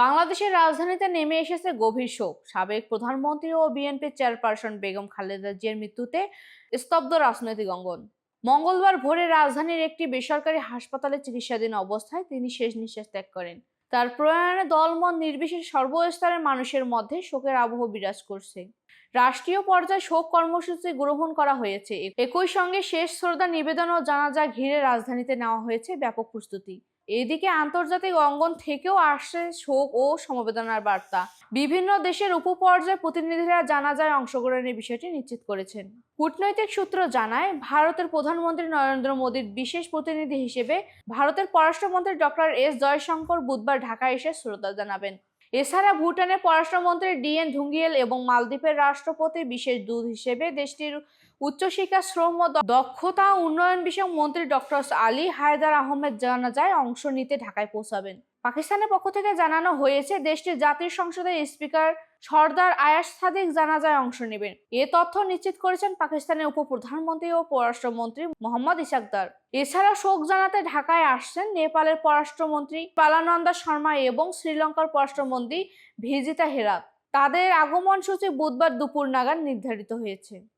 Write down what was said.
বাংলাদেশের রাজধানীতে নেমে এসেছে গভীর শোক। সাবেক প্রধানমন্ত্রী ও বিএনপি চেয়ারপারসন বেগম খালেদা জিয়ার মৃত্যুতে স্তব্ধ রাজনৈতিক অঙ্গন। মঙ্গলবার ভোরে রাজধানীর একটি বেসরকারি হাসপাতালে চিকিৎসাধীন অবস্থায় তিনি শেষ নিঃশ্বাস ত্যাগ করেন। তার প্রয়াণে দলমত নির্বিশেষে সর্বস্তরের মানুষের মধ্যে শোকের আবহ বিরাজ করছে। রাষ্ট্রীয় পর্যায়ে শোক কর্মসূচি গ্রহণ করা হয়েছে। একই সঙ্গে শেষ শ্রদ্ধা নিবেদন ও জানাজা ঘিরে রাজধানীতে নেওয়া হয়েছে ব্যাপক প্রস্তুতি। এদিকে আন্তর্জাতিক অঙ্গন থেকেও আসছে শোক ও সমবেদনার বার্তা। বিভিন্ন দেশের উপপর্যায় প্রতিনিধিরা জানাজায় অংশগ্রহণের বিষয়টি নিশ্চিত করেছেন। কূটনৈতিক সূত্র জানায়, ভারতের প্রধানমন্ত্রী নরেন্দ্র মোদীর বিশেষ প্রতিনিধি হিসেবে ভারতের পররাষ্ট্রমন্ত্রী ডক্টর এস জয়শঙ্কর বুধবার ঢাকায় এসে শ্রদ্ধা জানাবেন। এছাড়া ভুটানের পররাষ্ট্রমন্ত্রী ডিএন ধুঙ্গিয়েল এবং মালদ্বীপের রাষ্ট্রপতি বিশেষ দূত হিসেবে দেশটির উচ্চশিক্ষা, শ্রম ও দক্ষতা উন্নয়ন বিষয়ক মন্ত্রী ডক্টর আলী হায়দার আহমেদ জানাজায় অংশ নিতে ঢাকায় পৌঁছাবেন। পাকিস্তানের পক্ষ থেকে জানানো হয়েছে, দেশটির জাতীয় সংসদের স্পিকার সর্দার আয়াস সাদিক জানাজায় অংশ নেবেন। এ তথ্য নিশ্চিত করেছেন পাকিস্তানের উপপ্রধানমন্ত্রী ও পররাষ্ট্রমন্ত্রী মোহাম্মদ ইসাকদার। এছাড়া শোক জানাতে ঢাকায় আসছেন নেপালের পররাষ্ট্রমন্ত্রী পালানন্দা শর্মা এবং শ্রীলঙ্কার পররাষ্ট্রমন্ত্রী ভিজিতা হেরাত। তাদের আগমন সূচি বুধবার দুপুর নাগাদ নির্ধারিত হয়েছে।